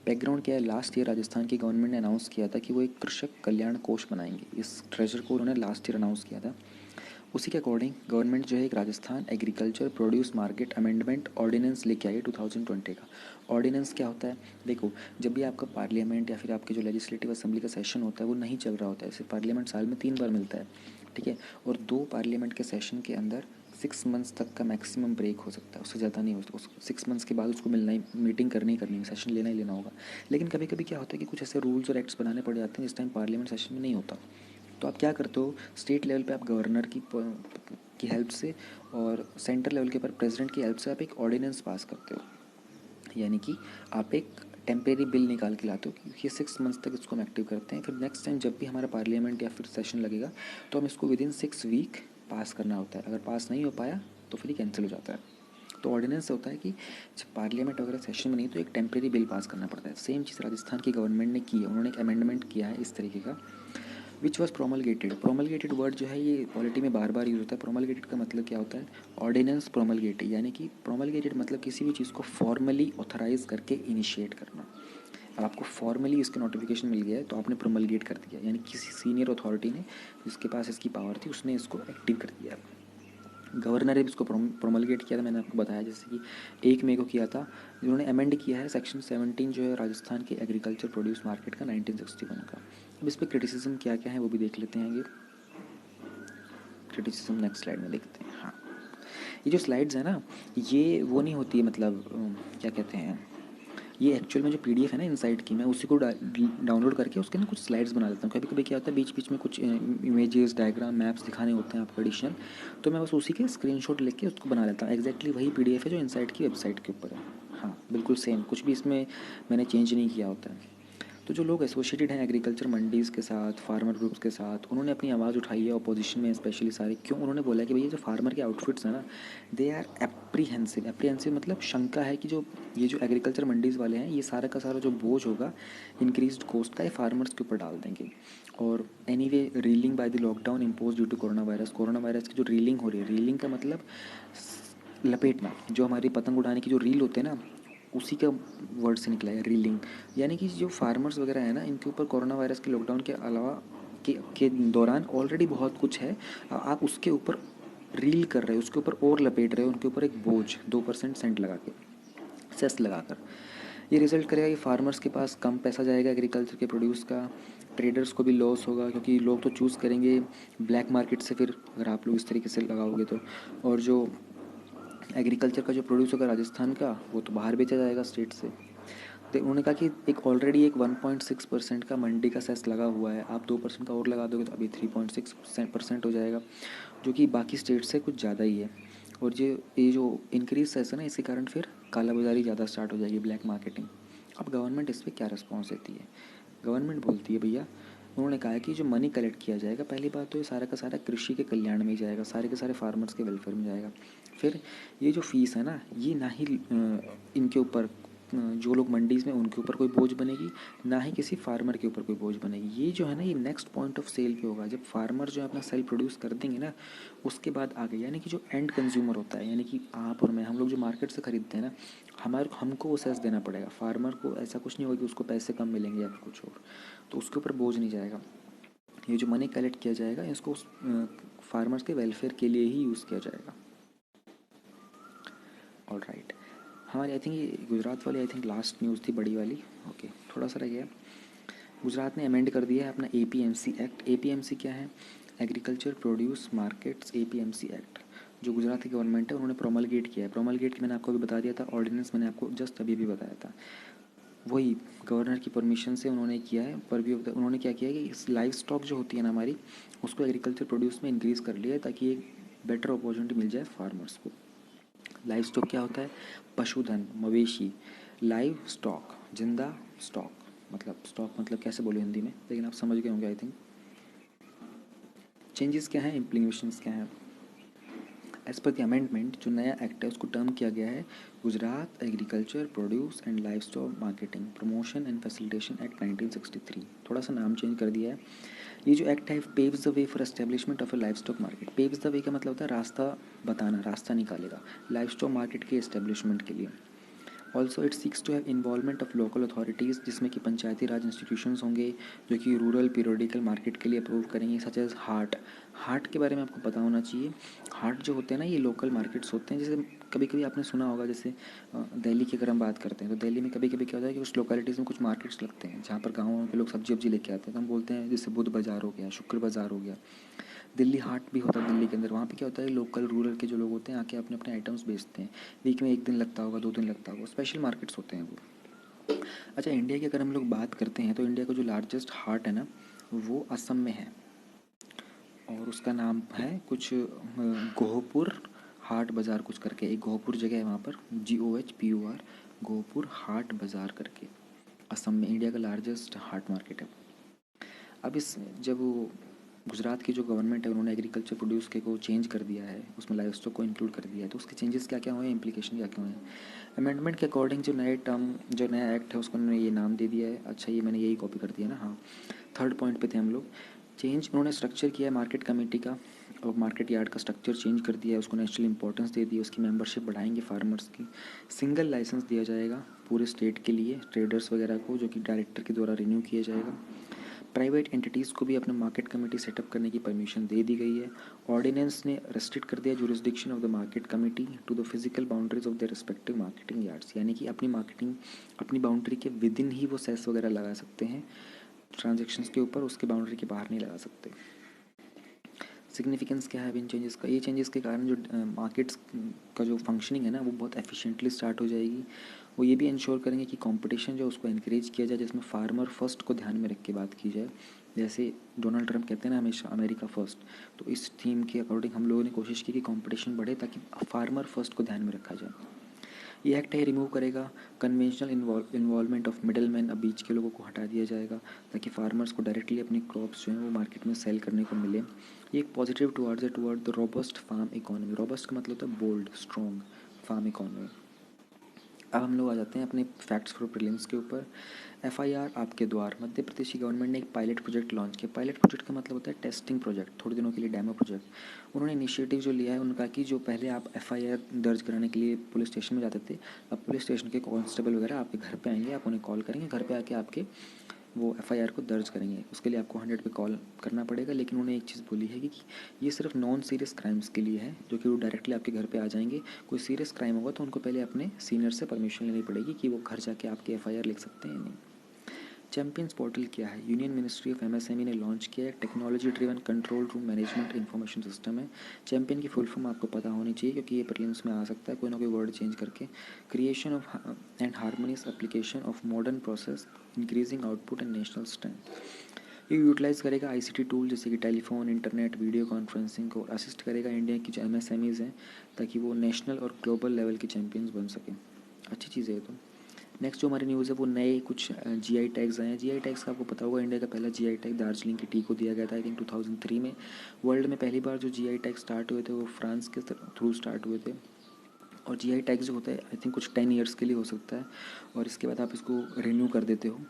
बैकग्राउंड क्या है, लास्ट ईयर राजस्थान की गवर्नमेंट ने अनाउंस किया था कि वो एक कृषक कल्याण कोष बनाएंगे। इस ट्रेजर को उन्होंने लास्ट ईयर अनाउंस किया था। उसी के अकॉर्डिंग गवर्नमेंट जो है एक Rajasthan agriculture produce market amendment ordinance लेके आई है 2020 का। ऑर्डिनेंस क्या होता है, देखो, जब भी आपका पार्लियामेंट या फिर आपके जो लेजिस्लेटिव असेंबली का सेशन होता है वो नहीं चल रहा होता है, सिर्फ पार्लियामेंट साल में 3 बार मिलता है, ठीक है, और 2 पार्लियामेंट के सेशन के अंदर 6 मंथ्स तक का मैक्सिमम ब्रेक हो सकता है, उससे ज़्यादा नहीं हो सकता। उस 6 मंथ्स के बाद उसको मिलना ही, मीटिंग करनी ही करनी है, सेशन लेना ही लेना होगा। लेकिन कभी कभी क्या होता है कि कुछ ऐसे रूल्स और एक्ट्स बनाने पड़ जाते हैं जिस टाइम पार्लियामेंट सेशन में नहीं होता। तो आप क्या करते हो, स्टेट लेवल पे आप गवर्नर की हेल्प से और सेंटर लेवल के ऊपर प्रेसिडेंट की हेल्प से आप एक ऑर्डिनेंस पास करते हो, यानी कि आप एक टेम्परेरी बिल निकाल के लाते हो कि 6 मंथ्स तक इसको हम एक्टिव करते हैं। फिर नेक्स्ट टाइम जब भी हमारा पार्लियामेंट या फिर सेशन लगेगा तो हम इसको विदिन 6 वीक पास करना होता है। अगर पास नहीं हो पाया तो फिर ये कैंसिल हो जाता है। तो ऑर्डिनेंस होता है कि जब पार्लियामेंट वगैरह सेशन में नहीं तो एक टेम्परेरी बिल पास करना पड़ता है। सेम चीज़ राजस्थान की गवर्नमेंट ने की है, उन्होंने एक अमेंडमेंट किया है इस तरीके का, which was promulgated. Promulgated word जो है ये पॉलिटी में बार बार यूज़ होता है। प्रोमलगेटेड का मतलब क्या होता है, ऑर्डिनेंस प्रोमलगेटेड, यानी कि प्रोमलगेटेड मतलब किसी भी चीज़ को फॉर्मली ऑथराइज करके इनिशिएट करना। अब आपको फॉर्मली इसका नोटिफिकेशन मिल गया है तो आपने प्रोमलगेट कर दिया, यानी किसी सीनियर अथॉरिटी ने, जिसके पास इसकी पावर थी, उसने इसको एक्टिव कर दिया। गवर्नर ने भी इसको प्रोमलगेट किया था, मैंने आपको बताया, जैसे कि 1 मई को किया था। जिन्होंने अमेंड किया है सेक्शन 17 जो है राजस्थान के एग्रीकल्चर प्रोड्यूस मार्केट का 1961 का। अब इस पर क्रिटिसिज्म क्या क्या है वो भी देख लेते हैं आगे। क्रिटिसिज्म नेक्स्ट स्लाइड में देखते हैं। हाँ, ये जो स्लाइड्स है ना, ये वो नहीं होती है, मतलब क्या कहते हैं, ये एक्चुअल में जो PDF है ना इनसाइट की, मैं उसी को डाउनलोड करके उसके ना कुछ स्लाइड्स बना लेता हूँ। कभी कभी क्या होता है बीच बीच में कुछ इमेजेस, डायग्राम, मैप्स दिखाने होते हैं आपको एडिशनल, तो मैं बस उसी के स्क्रीनशॉट लेके उसको बना लेता हूँ। एग्जैक्टली वही PDF है जो इनसाइट की वेबसाइट के ऊपर है। हाँ बिल्कुल सेम, कुछ भी इसमें मैंने चेंज नहीं किया होता है। तो जो लोग एसोसिएटेड हैं एग्रीकल्चर मंडीज़ के साथ, फार्मर ग्रुप्स के साथ, उन्होंने अपनी आवाज़ उठाई है अपोजिशन में स्पेशली सारे। क्यों, उन्होंने बोला है कि भैया जो फार्मर के आउटफिट्स हैं ना, दे आर एप्रीहेंसिव। एप्रीहेंसिव मतलब शंका है कि जो ये जो एग्रीकल्चर मंडीज़ वाले हैं, ये सारा का सारा जो बोझ होगा इंक्रीज्ड कॉस्ट का, ये फार्मर्स के ऊपर डाल देंगे। और anyway reeling by the lockdown impose due to coronavirus. Coronavirus की जो रीलिंग हो रही है, रीलिंग का मतलब लपेटना, जो हमारी पतंग उड़ाने की जो रील होते हैं ना, उसी का वर्ड से निकला है रीलिंग। यानी कि जो फार्मर्स वगैरह है ना, इनके ऊपर कोरोना वायरस के लॉकडाउन के अलावा के दौरान ऑलरेडी बहुत कुछ है, आप उसके ऊपर रील कर रहे हो, उसके ऊपर और लपेट रहे हो, उनके ऊपर एक बोझ 2% सेंट लगा के, सेस लगा कर। ये रिजल्ट करेगा कि फार्मर्स के पास कम पैसा जाएगा एग्रीकल्चर के प्रोड्यूस का, ट्रेडर्स को भी लॉस होगा, क्योंकि लोग तो चूज़ करेंगे ब्लैक मार्केट से फिर, अगर आप लोग इस तरीके से लगाओगे तो। और जो एग्रीकल्चर का जो प्रोड्यूस होगा राजस्थान का, वो तो बाहर बेचा जाएगा स्टेट से। तो उन्होंने कहा कि एक ऑलरेडी एक 1.6% का मंडी का सेस लगा हुआ है, आप 2% का और लगा दोगे तो अभी 3.6% हो जाएगा, जो कि बाकी स्टेट से कुछ ज़्यादा ही है। और ये जो इंक्रीज सेस है ना, इसी कारण फिर कालाबाजारी ज़्यादा स्टार्ट हो जाएगी, ब्लैक मार्केटिंग। अब गवर्नमेंट इस पर क्या रिस्पॉन्स देती है, गवर्नमेंट बोलती है भैया, उन्होंने कहा है कि जो मनी कलेक्ट किया जाएगा, पहली बात तो ये सारा का सारा कृषि के कल्याण में ही जाएगा, सारे के सारे फार्मर्स के वेलफेयर में जाएगा। फिर ये जो फीस है ना, ये ना ही इनके ऊपर जो लोग मंडीज़ में उनके ऊपर कोई बोझ बनेगी, ना ही किसी फार्मर के ऊपर कोई बोझ बनेगी। ये जो है ना, ये नेक्स्ट पॉइंट ऑफ सेल पे होगा। जब फार्मर जो है अपना सेल प्रोड्यूस कर देंगे ना, उसके बाद आगे यानी कि जो एंड कंज्यूमर होता है, यानी कि आप और मैं, हम लोग जो मार्केट से ख़रीदते हैं ना, हमको वो सेस देना पड़ेगा। फार्मर को ऐसा कुछ नहीं होगा कि उसको पैसे कम मिलेंगे या फिर कुछ और, तो उसके ऊपर बोझ नहीं जाएगा। ये जो मनी कलेक्ट किया जाएगा, इसको उस फार्मर्स के वेलफेयर के लिए ही यूज़ किया जाएगा। ऑल राइट, हमारी आई थिंक ये गुजरात वाली आई थिंक लास्ट न्यूज़ थी बड़ी वाली। ओके, थोड़ा सा रह गया। गुजरात ने अमेंड कर दिया है अपना एपीएमसी एक्ट। एपीएमसी क्या है? Agriculture produce markets APMC act, जो गुजरात की गवर्नमेंट है उन्होंने प्रोमलगेट किया है। प्रोमलगेट मैंने आपको अभी बता दिया था, ऑर्डिनेंस मैंने आपको जस्ट अभी भी बताया था। वही गवर्नर की परमिशन से उन्होंने किया है। पर भी उन्होंने क्या किया है कि इस लाइव स्टॉक जो होती है ना हमारी, उसको एग्रीकल्चर प्रोड्यूस में इंक्रीज़ कर लिया है, ताकि एक बेटर अपॉर्चुनिटी मिल जाए फार्मर्स को। लाइव स्टॉक क्या होता है? पशुधन, मवेशी। लाइव स्टॉक, जिंदा स्टॉक, मतलब स्टॉक मतलब कैसे बोले हिंदी में, लेकिन आप समझ गए होंगे आई थिंक। चेंजेस क्या हैं, इम्प्लीमेशंस क्या हैं? एज पर द अमेंडमेंट, जो नया एक्ट है उसको टर्म किया गया है Gujarat agriculture produce and live stock marketing promotion and facilitation act 1963। थोड़ा सा नाम चेंज कर दिया है। ये जो एक्ट है paves the way for establishment of a livestock market. Paves the way का मतलब होता है रास्ता बताना, रास्ता निकालेगा लाइव स्टॉक मार्केट के एस्टेब्लिशमेंट के लिए। Also it seeks to have involvement of local authorities, जिसमें कि पंचायती राज इंस्टीट्यूशंस होंगे जो कि रूरल पीरियोडिकल मार्केट के लिए अप्रूव करेंगे, सच एज हाट। हाट के बारे में आपको पता होना चाहिए। हाट जो होते हैं ना, ये लोकल मार्केट्स होते हैं। जैसे कभी कभी आपने सुना होगा, जैसे दिल्ली की अगर हम बात करते हैं तो दिल्ली में कभी कभी क्या होता है कि उस लोकेलिटीज़ में कुछ मार्केट्स लगते हैं जहाँ पर गाँव के लोग सब्जी वब्जी लेके आते हैं, तो हम बोलते हैं जैसे बुध बाज़ार हो गया, शुक्र बाज़ार हो गया। दिल्ली हाट भी होता है दिल्ली के अंदर। वहाँ पे क्या होता है, लोकल रूरल के जो लोग होते हैं आके अपने अपने आइटम्स बेचते हैं। वीक में एक दिन लगता होगा, 2 दिन लगता होगा, स्पेशल मार्केट्स होते हैं वो। अच्छा, इंडिया की अगर हम लोग बात करते हैं तो इंडिया का जो लार्जेस्ट हाट है ना, वो असम में है, और उसका नाम है कुछ गोहपुर हाट बाज़ार कुछ करके। एक गोहपुर जगह है वहाँ पर, GOHPUR, गोहपुर हाट बाज़ार करके। असम में इंडिया का लार्जेस्ट हाट मार्केट है। अब इस जब वो गुजरात की जो गवर्नमेंट है उन्होंने एग्रीकल्चर प्रोड्यूस के को चेंज कर दिया है, उसमें लाइव स्टॉक को इंक्लूड कर दिया है, तो उसके चेंजेस क्या क्या हुए हैं, इम्प्लीकेशन क्या क्या हुए हैं? अमेंडमेंट के अकॉर्डिंग जो नया एक्ट है उसको उन्होंने ये नाम दे दिया है। अच्छा, ये मैंने यही कॉपी कर दिया ना, हाँ। थर्ड पॉइंट पे थे हम लोग। चेंज उन्होंने स्ट्रक्चर किया है मार्केट कमेटी का, और मार्केट यार्ड का स्ट्रक्चर चेंज कर दिया है, उसको नेशनल इंपॉर्टेंस दे दी, उसकी मेंबरशिप बढ़ाएंगे फार्मर्स की। सिंगल लाइसेंस दिया जाएगा पूरे स्टेट के लिए ट्रेडर्स वगैरह को, जो कि डायरेक्टर के द्वारा रिन्यू किया जाएगा। प्राइवेट एंटिटीज़ को भी अपना मार्केट कमेटी सेटअप करने की परमिशन दे दी गई है। ऑर्डिनेंस ने रेस्ट्रिक्ट कर दिया jurisdiction of the market committee to the physical boundaries of the respective marketing yards, यानी कि अपनी मार्केटिंग अपनी बाउंड्री के विद इन ही वो सेस वगैरह लगा सकते हैं ट्रांजेक्शन्स के ऊपर, उसके बाउंड्री के बाहर नहीं लगा सकते। सिग्निफिकेंस क्या है इन चेंजेस का? ये चेंजेस के कारण जो मार्केट्स का जो फंक्शनिंग है ना, वो बहुत एफिशिएंटली स्टार्ट हो जाएगी। वो ये भी इंश्योर करेंगे कि कंपटीशन जो उसको इनक्रेज किया जाए, जिसमें फार्मर फर्स्ट को ध्यान में रख के बात की जाए। जैसे डोनाल्ड ट्रंप कहते हैं ना हमेशा अमेरिका फर्स्ट, तो इस थीम के अकॉर्डिंग हम लोगों ने कोशिश की कि कंपटीशन बढ़े ताकि फार्मर फर्स्ट को ध्यान में रखा जाए। ये एक्ट है रिमूव करेगा conventional involvement of middle man, अब बीच के लोगों को हटा दिया जाएगा ताकि फार्मर्स को डायरेक्टली अपनी क्रॉप्स जो हैं वो मार्केट में सेल करने को मिले। ये एक positive toward the robust farm economy. Robust का मतलब होता है बोल्ड, स्ट्रॉन्ग फार्म इकोनॉमी। अब हम लोग आ जाते हैं अपने फैक्ट्स फॉर प्रीलिम्स के ऊपर। FIR आपके द्वार, मध्य प्रदेश की गवर्नमेंट ने एक पायलट प्रोजेक्ट लॉन्च किया। पायलट प्रोजेक्ट का मतलब होता है टेस्टिंग प्रोजेक्ट, थोड़े दिनों के लिए डेमो प्रोजेक्ट। उन्होंने इनिशिएटिव जो लिया है उनका कि जो पहले आप FIR दर्ज कराने के लिए पुलिस स्टेशन में जाते थे, अब पुलिस स्टेशन के कांस्टेबल वगैरह आपके घर पे आएंगे, आप उन्हें कॉल करेंगे, घर पे आके आपके वो FIR को दर्ज करेंगे। उसके लिए आपको 100 पे कॉल करना पड़ेगा। लेकिन उन्होंने एक चीज़ बोली है कि ये सिर्फ नॉन सीरियस क्राइम्स के लिए है, जो कि वो डायरेक्टली आपके घर पे आ जाएंगे। कोई सीरियस क्राइम होगा तो उनको पहले अपने सीनियर से परमिशन लेनी पड़ेगी कि वो घर जाके आपकी FIR लिख सकते हैं नहीं। चैम्पियंस पोर्टल क्या है? यूनियन मिनिस्ट्री ऑफ MSME ने लॉन्च किया है। Technology driven control room management information system है। चैम्पियन की फुल फॉर्म आपको पता होनी चाहिए, क्योंकि ये प्रीलिम्स में आ सकता है कोई ना कोई वर्ड चेंज करके। Creation of and harmonious application of modern process, increasing output and national strength. ये यूटिलाइज़ करेगा ICT टूल जैसे कि टेलीफोन, इंटरनेट, वीडियो कॉन्फ्रेंसिंग को, असिस्ट करेगा इंडिया की जो MSMEs हैं ताकि वो नेशनल और ग्लोबल लेवल के चैम्पियंस बन सकें। अच्छी चीज़ है ये तो। नेक्स्ट जो हमारी न्यूज़ है वो नए कुछ GI टैग्स आए हैं। GI टैग्स का आपको पता होगा, इंडिया का पहला GI टैग दार्जिलिंग की टी को दिया गया था आई थिंक 2003 में। वर्ल्ड में पहली बार जो GI टैग स्टार्ट हुए थे वो फ्रांस के थ्रू स्टार्ट हुए थे। और जीआई टैग जो होता है आई थिंक कुछ 10 ईयर्स के लिए हो सकता है, और इसके बाद आप इसको रिन्यू कर देते हो।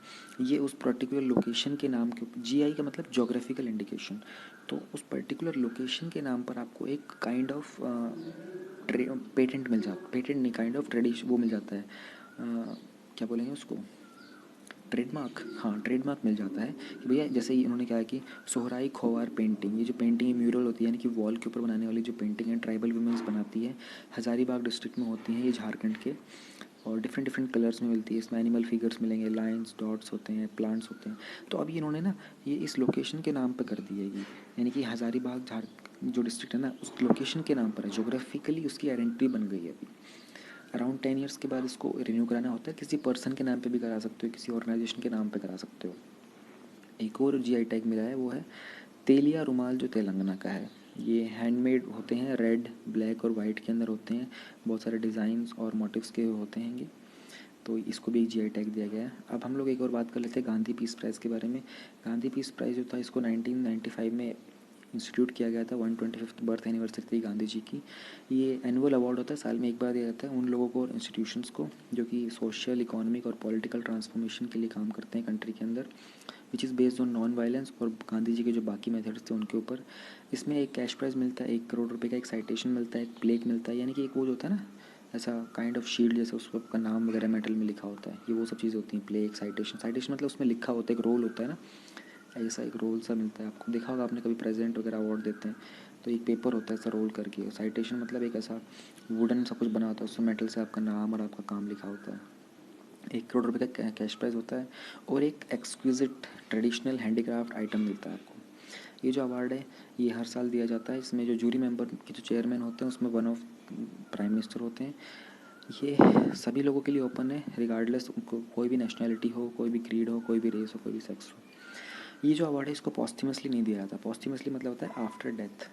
ये उस पर्टिकुलर लोकेशन के नाम के, जीआई का मतलब जोग्राफिकल इंडिकेशन, तो उस पर्टिकुलर लोकेशन के नाम पर आपको एक काइंड ऑफ पेटेंट मिल जाता, पेटेंट नहीं, काइंड ऑफ ट्रेडिशन वो मिल जाता है, क्या बोलेंगे उसको, ट्रेडमार्क, हाँ ट्रेडमार्क मिल जाता है कि भैया जैसे ही इन्होंने कहा कि सोहराई खोवार पेंटिंग, ये जो पेंटिंग म्यूरल होती है यानी कि वॉल के ऊपर बनाने वाली जो पेंटिंग है ट्राइबल वुमेंस बनाती है, हज़ारीबाग डिस्ट्रिक्ट में होती हैं ये, झारखंड के, और डिफरेंट डिफरेंट कलर्स में मिलती है। इसमें एनिमल फिगर्स मिलेंगे, लाइंस, डॉट्स होते हैं, प्लांट्स होते हैं। तो अभी इन्होंने ना ये इस लोकेशन के नाम पर कर दी है, ये यानी कि हज़ारीबाग जो डिस्ट्रिक्ट है ना उस लोकेशन के नाम पर है, जोग्राफिकली उसकी आइडेंटिटी बन गई है अभी। अराउंड 10 ईयर्स के बाद इसको रिन्यू कराना होता है, किसी पर्सन के नाम पे भी करा सकते हो, किसी ऑर्गेनाइजेशन के नाम पे करा सकते हो। एक और जीआई टैग मिला है वो है तेलिया रुमाल, जो तेलंगाना का है। ये हैंडमेड होते हैं, रेड, ब्लैक और वाइट के अंदर होते हैं, बहुत सारे डिज़ाइंस और मोटिव्स के होते हैं ये, तो इसको भी एक जीआई टैग दिया गया है। अब हम लोग एक और बात कर लेते हैं गांधी पीस प्राइज़ के बारे में। गांधी पीस प्राइज़ जो था इसको 1995 में इंस्टीट्यूट किया गया था, 125th बर्थ एनिवर्सरी थी गांधी जी की। ये एनुअल अवार्ड होता है, साल में एक बार दिया जाता है उन लोगों को और इंस्टीट्यूशंस को जो कि सोशल, इकोनॉमिक और पॉलिटिकल ट्रांसफॉर्मेशन के लिए काम करते हैं कंट्री के अंदर, which is based on non violence, और गांधी जी के जो बाकी मेथड्स थे उनके ऊपर। इसमें एक कैश प्राइज़ मिलता है 1 करोड़ रुपए का, एक साइटेशन मिलता है, एक प्लेक मिलता है, यानी कि एक वो जो होता है ना ऐसा काइंड ऑफ शील्ड जैसे, उसको आपका नाम वगैरह मेटल में लिखा होता है, ये वो सब चीज़ें होती हैं। प्लेक, साइटेशन, साइटेशन मतलब उसमें लिखा होता है, एक रोल होता है ना, ऐसा एक रोल सा मिलता है आपको, देखा होगा आपने कभी प्रेजेंट वगैरह अवार्ड देते हैं तो एक पेपर होता है ऐसा रोल करके। साइटेशन मतलब एक ऐसा वुडन सा कुछ बना होता है, उसमें मेटल से आपका नाम और आपका काम लिखा होता है। 1 करोड़ रुपए का कैश प्राइज़ होता है, और एक एक्सक्विजिट ट्रेडिशनल हैंडीक्राफ्ट आइटम मिलता है आपको। ये जो अवार्ड है ये हर साल दिया जाता है। इसमें जो जूरी मेंबर के जो चेयरमैन होते हैं उसमें वन ऑफ प्राइम मिनिस्टर होते हैं। ये सभी लोगों के लिए ओपन है, रिगार्डलेस उनको कोई भी नेशनैलिटी हो, कोई भी क्रीड हो, कोई भी रेस हो, कोई भी सेक्स हो। ये जो अवार्ड है इसको पॉस्ट्यूमसली नहीं दिया जाता। पॉस्ट्यूमसली मतलब होता है आफ्टर डेथ,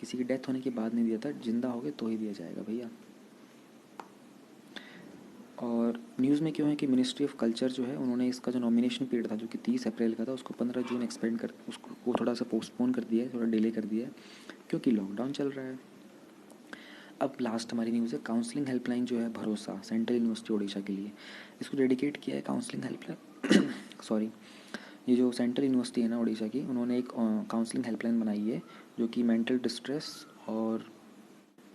किसी की डेथ होने के बाद नहीं दिया जाता, जिंदा हो गए तो ही दिया जाएगा भैया। और न्यूज़ में क्यों है कि मिनिस्ट्री ऑफ कल्चर जो है उन्होंने इसका जो नॉमिनेशन पीरियड था जो कि 30 अप्रैल का था उसको 15 जून एक्सपेंड कर, उसको वो थोड़ा सा पोस्टपोन कर दिया है, थोड़ा डिले कर दिया है क्योंकि लॉकडाउन चल रहा है। अब लास्ट हमारी न्यूज़ है काउंसलिंग हेल्पलाइन जो है भरोसा, सेंट्रल यूनिवर्सिटी ओडिशा के लिए, इसको डेडिकेट किया है काउंसलिंग हेल्पलाइन सॉरी, ये जो सेंट्रल यूनिवर्सिटी है ना ओडिशा की, उन्होंने एक काउंसलिंग हेल्पलाइन बनाई है जो कि मेंटल डिस्ट्रेस और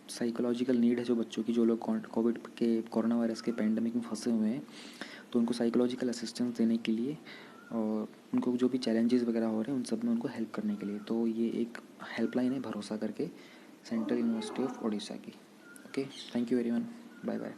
साइकोलॉजिकल नीड है जो बच्चों की, जो लोग कोविड के, कोरोना वायरस के पैंडमिक में फंसे हुए हैं, तो उनको साइकोलॉजिकल असिस्टेंस देने के लिए और उनको जो भी चैलेंजेस वगैरह हो रहे हैं उन सब में उनको हेल्प करने के लिए, तो ये एक हेल्पलाइन है भरोसा करके, सेंट्रल यूनिवर्सिटी ऑफ ओडिशा की। Okay, thank you everyone, bye bye.